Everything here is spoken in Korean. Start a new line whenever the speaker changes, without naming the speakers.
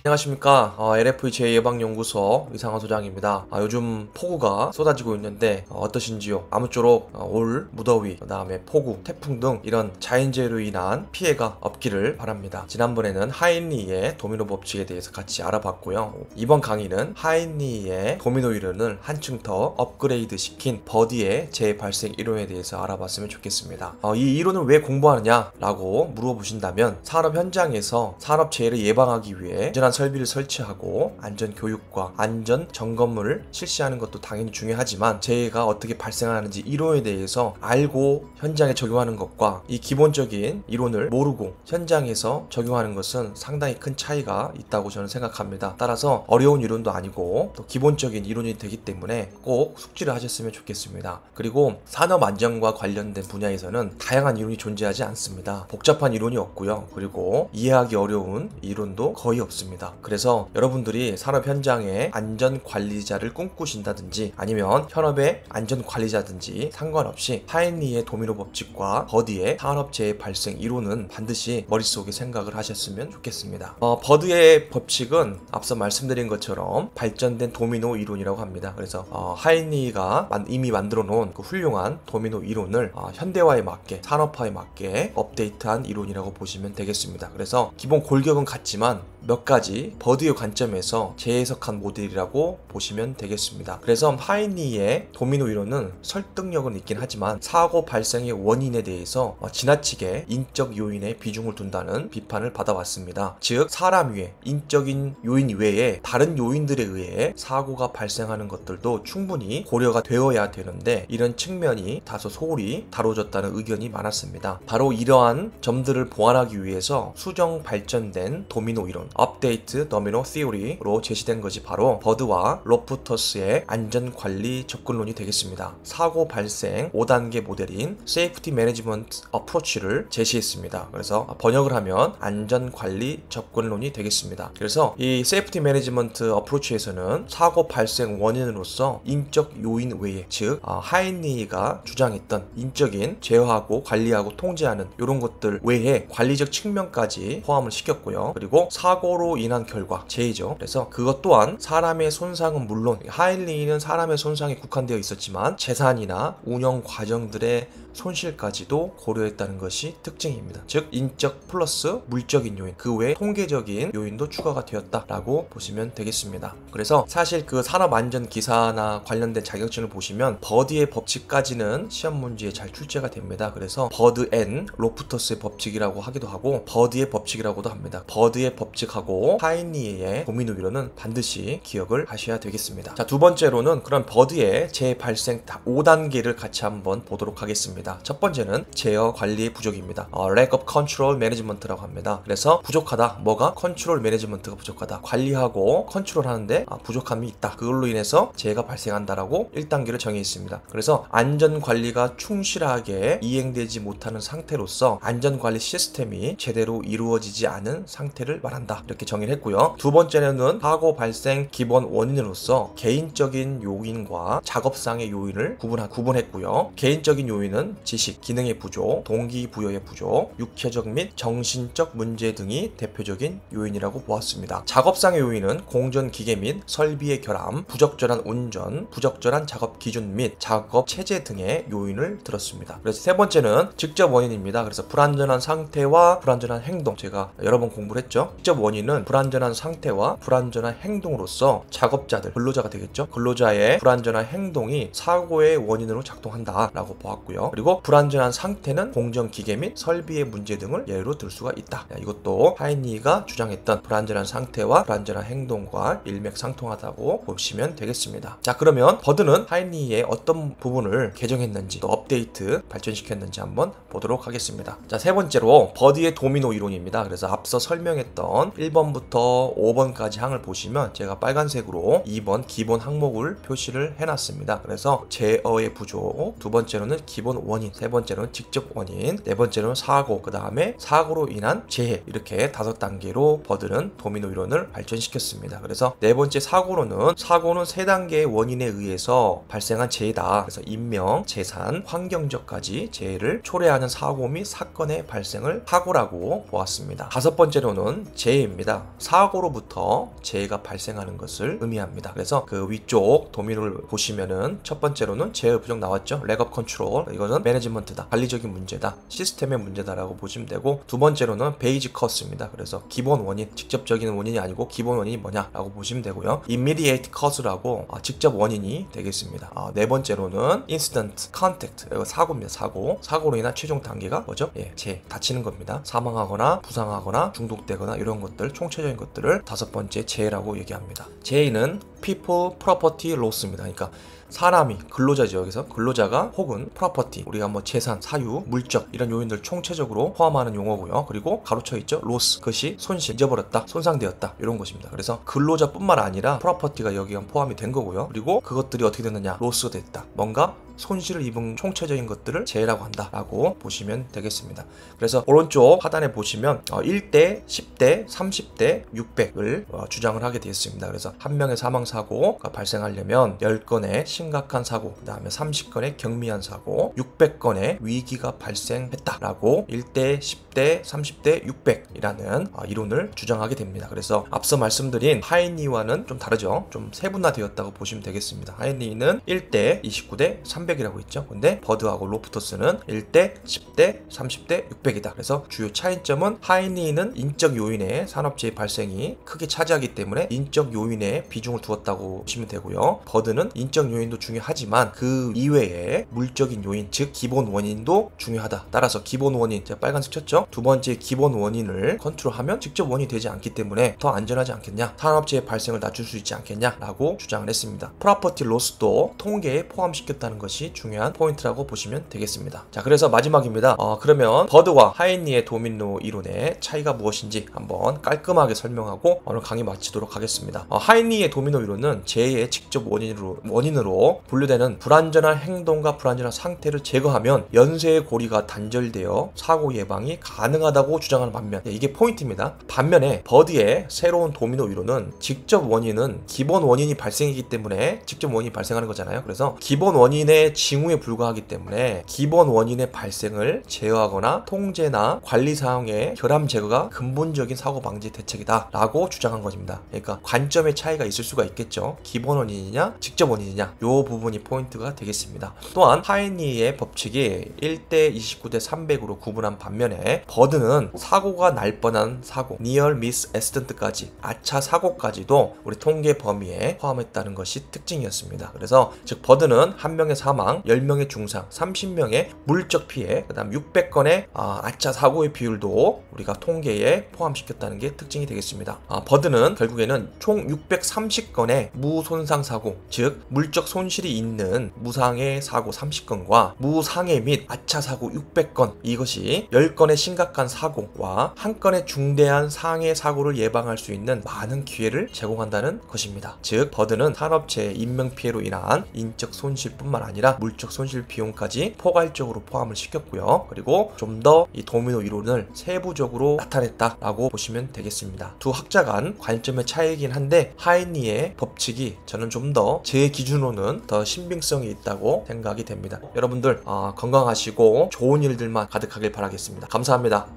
안녕하십니까. LFE 제 예방연구소 이상원 소장입니다. 요즘 폭우가 쏟아지고 있는데 어떠신지요? 아무쪼록 올 무더위, 그 다음에 폭우, 태풍 등 이런 자연재해로 인한 피해가 없기를 바랍니다. 지난번에는 하인리의 도미노 법칙에 대해서 같이 알아봤고요. 이번 강의는 하인리의 도미노 이론을 한층 더 업그레이드 시킨 버디의 재발생 이론에 대해서 알아봤으면 좋겠습니다. 이 이론을 왜 공부하느냐 라고 물어보신다면 산업 현장에서 산업재해를 예방하기 위해 안전한 설비를 설치하고 안전 교육과 안전 점검을 실시하는 것도 당연히 중요하지만 재해가 어떻게 발생하는지 이론에 대해서 알고 현장에 적용하는 것과 이 기본적인 이론을 모르고 현장에서 적용하는 것은 상당히 큰 차이가 있다고 저는 생각합니다. 따라서 어려운 이론도 아니고 또 기본적인 이론이 되기 때문에 꼭 숙지를 하셨으면 좋겠습니다. 그리고 산업 안전과 관련된 분야에서는 다양한 이론이 존재하지 않습니다. 복잡한 이론이 없고요. 그리고 이해하기 어려운 이론도 거의 없습니다. 그래서 여러분들이 산업 현장의 안전관리자를 꿈꾸신다든지 아니면 현업의 안전관리자든지 상관없이 하인리의 도미노 법칙과 버드의 산업재해 발생 이론은 반드시 머릿속에 생각을 하셨으면 좋겠습니다. 버드의 법칙은 앞서 말씀드린 것처럼 발전된 도미노 이론이라고 합니다. 그래서 하인리가 이미 만들어 놓은 그 훌륭한 도미노 이론을 현대화에 맞게 산업화에 맞게 업데이트한 이론이라고 보시면 되겠습니다. 그래서 기본 골격은 같지만 몇 가지 버드의 관점에서 재해석한 모델이라고 보시면 되겠습니다. 그래서 하인리의 도미노 이론은 설득력은 있긴 하지만 사고 발생의 원인에 대해서 지나치게 인적 요인에 비중을 둔다는 비판을 받아왔습니다. 즉 사람 외에 인적인 요인 외에 다른 요인들에 의해 사고가 발생하는 것들도 충분히 고려가 되어야 되는데 이런 측면이 다소 소홀히 다뤄졌다는 의견이 많았습니다. 바로 이러한 점들을 보완하기 위해서 수정 발전된 도미노 이론 업데이트 도미노 시오리로 제시된 것이 바로 버드와 로프터스의 안전관리 접근론이 되겠습니다. 사고 발생 5단계 모델인 세이프티 매니지먼트 어프로치를 제시했습니다. 그래서 번역을 하면 안전관리 접근론이 되겠습니다. 그래서 이 세이프티 매니지먼트 어프로치에서는 사고 발생 원인으로서 인적 요인 외에 즉 하인리가 주장했던 인적인 제어하고 관리하고 통제하는 이런 것들 외에 관리적 측면까지 포함을 시켰고요. 그리고 사고로 인한 결과 재해죠. 그래서 그것 또한 사람의 손상은 물론 하인리는 사람의 손상에 국한되어 있었지만 재산이나 운영 과정들의 손실까지도 고려했다는 것이 특징입니다. 즉 인적 플러스 물적인 요인 그 외에 통계적인 요인도 추가가 되었다라고 보시면 되겠습니다. 그래서 사실 그 산업안전 기사나 관련된 자격증을 보시면 버드의 법칙까지는 시험 문제에 잘 출제가 됩니다. 그래서 버드 앤 로프터스의 법칙이라고 하기도 하고 버드의 법칙이라고도 합니다. 버드의 법칙하고 하인리의 도미노 이론은 반드시 기억을 하셔야 되겠습니다. 자, 두 번째로는 그런 버드의 재발생 5단계를 같이 한번 보도록 하겠습니다. 첫 번째는 제어 관리의 부족입니다. lack of control management라고 합니다. 그래서 부족하다. 뭐가? 컨트롤 매니지먼트가 부족하다. 관리하고 컨트롤하는데 부족함이 있다. 그걸로 인해서 재해가 발생한다라고 1단계를 정의했습니다. 그래서 안전관리가 충실하게 이행되지 못하는 상태로서 안전관리 시스템이 제대로 이루어지지 않은 상태를 말한다. 이렇게 정의를 했고요. 두 번째는 사고 발생 기본 원인으로서 개인적인 요인과 작업상의 요인을 구분했고요. 개인적인 요인은 지식, 기능의 부족, 동기부여의 부족, 육체적 및 정신적 문제 등이 대표적인 요인이라고 보았습니다. 작업상의 요인은 공전 기계 및 설비의 결함, 부적절한 운전, 부적절한 작업 기준 및 작업 체제 등의 요인을 들었습니다. 그래서 세 번째는 직접 원인입니다. 그래서 불안전한 상태와 불안전한 행동, 제가 여러 번 공부를 했죠. 직접 원인은 불안전한 상태와 불안전한 행동으로서 작업자들, 근로자가 되겠죠. 근로자의 불안전한 행동이 사고의 원인으로 작동한다라고 보았고요. 그리고 불안전한 상태는 공정 기계 및 설비의 문제 등을 예로 들 수가 있다. 이것도 하인리가 주장했던 불안전한 상태와 불안전한 행동과 일맥상통하다고 보시면 되겠습니다. 자, 그러면 버드는 하인리의 어떤 부분을 개정했는지 또 업데이트 발전시켰는지 한번 보도록 하겠습니다. 자, 세 번째로 버드의 도미노 이론입니다. 그래서 앞서 설명했던 1번부터 5번까지 항을 보시면 제가 빨간색으로 2번 기본 항목을 표시를 해놨습니다. 그래서 제어의 부족, 두 번째로는 기본 원인, 세 번째로는 직접 원인, 네 번째로는 사고, 그 다음에 사고로 인한 재해, 이렇게 5단계로 버드는 도미노 이론을 발전시켰습니다. 그래서 네 번째 사고는 3단계의 원인에 의해서 발생한 재해다. 그래서 인명, 재산, 환경적까지 재해를 초래하는 사고 및 사건의 발생을 사고라고 보았습니다. 다섯 번째로는 재해 피해입니다. 사고로부터 재해가 발생하는 것을 의미합니다. 그래서 그 위쪽 도면을 보시면은 첫 번째로는 재해 부정 나왔죠. 렉업 컨트롤, 이거는 매니지먼트다, 관리적인 문제다, 시스템의 문제다라고 보시면 되고, 두 번째로는 베이직 커스입니다. 그래서 기본 원인, 직접적인 원인이 아니고 기본 원인이 뭐냐라고 보시면 되고요. immediate cause라고 직접 원인이 되겠습니다. 네 번째로는 incident contact, 이거 사고입니다. 사고로 인한 최종 단계가 뭐죠? 예, 재해, 다치는 겁니다. 사망하거나 부상하거나 중독되거나 이런 것들, 총체적인 것들을 다섯 번째 재해라고 얘기합니다. 재해는 people property loss입니다. 그러니까 사람이, 근로자죠. 여기서 근로자가 혹은 프로퍼티, 우리가 뭐 재산, 사유, 물적 이런 요인들 총체적으로 포함하는 용어고요. 그리고 가로쳐 있죠. 로스, 그것이 손실, 잊어버렸다, 손상되었다, 이런 것입니다. 그래서 근로자뿐만 아니라 프로퍼티가 여기가 포함이 된 거고요. 그리고 그것들이 어떻게 됐느냐, 로스가 됐다, 뭔가 손실을 입은 총체적인 것들을 재해라고 한다라고 보시면 되겠습니다. 그래서 오른쪽 하단에 보시면 1대, 10대, 30대, 600을 주장을 하게 되었습니다. 그래서 한 명의 사망사고가 발생하려면 10건의 심각한 사고, 그 다음에 30건의 경미한 사고, 600건의 위기가 발생했다라고 1대, 10대, 30대, 600이라는 이론을 주장하게 됩니다. 그래서 앞서 말씀드린 하이니와는 좀 다르죠. 좀 세분화되었다고 보시면 되겠습니다. 하이니는 1대, 29대, 300이라고 있죠. 근데 버드하고 로프터스는 1대, 10대, 30대, 600이다. 그래서 주요 차이점은 하이니는 인적 요인의 산업재해 발생이 크게 차지하기 때문에 인적 요인에 비중을 두었다고 보시면 되고요. 버드는 인적 요인도 중요하지만 그 이외에 물적인 요인, 즉 기본 원인도 중요하다. 따라서 기본 원인, 제가 빨간색 쳤죠. 두 번째 기본 원인을 컨트롤하면 직접 원인이 되지 않기 때문에 더 안전하지 않겠냐, 산업재해 발생을 낮출 수 있지 않겠냐 라고 주장을 했습니다. 프로퍼티 로스도 통계에 포함시켰다는 것이 중요한 포인트라고 보시면 되겠습니다. 자, 그래서 마지막입니다. 그러면 버드와 하이니의 도미노 이론의 차이가 무엇인지 한번 깔끔하게 설명하고 오늘 강의 마치도록 하겠습니다. 하이니의 도미노 이론은 재해의 직접 원인으로 분류되는 불안전한 행동과 불안전한 상태를 제거하면 연쇄의 고리가 단절되어 사고 예방이 가능하다고 주장하는 반면, 이게 포인트입니다. 반면에 버드의 새로운 도미노 이론은 직접 원인은 기본 원인이 발생이기 때문에 직접 원인이 발생하는 거잖아요. 그래서 기본 원인의 징후에 불과하기 때문에 기본 원인의 발생을 제어하거나 통제나 관리 사항의 결함 제거가 근본적인 사고 방지 대책이다 라고 주장한 것입니다. 그러니까 관점의 차이가 있을 수가 있겠죠. 기본 원인이냐 직접 원인이냐, 요 부분이 포인트가 되겠습니다. 또한 하이니의 법칙이 1대 29대 300으로 구분한 반면에 버드는 사고가 날 뻔한 사고, near miss accident까지, 아차 사고까지도 우리 통계 범위에 포함했다는 것이 특징이었습니다. 그래서 즉 버드는 한 명의 사망, 10명의 중상, 30명의 물적 피해, 그 다음 600건의 아차 사고의 비율도 우리가 통계에 포함시켰다는 게 특징이 되겠습니다. 버드는 결국에는 총 630건의 무손상 사고, 즉 물적 손실이 있는 무상해 사고 30건과 무상해 및 아차 사고 600건, 이것이 10건의 심각한 사고와 한 건의 중대한 상해 사고를 예방할 수 있는 많은 기회를 제공한다는 것입니다. 즉 버드는 산업재해, 인명피해로 인한 인적 손실뿐만 아니라 물적 손실 비용까지 포괄적으로 포함을 시켰고요. 그리고 좀 더 이 도미노 이론을 세부적으로 나타냈다라고 보시면 되겠습니다. 두 학자 간 관점의 차이이긴 한데 하이니의 법칙이 저는 좀 더 제 기준으로는 더 신빙성이 있다고 생각이 됩니다. 여러분들 건강하시고 좋은 일들만 가득하길 바라겠습니다. 감사합니다.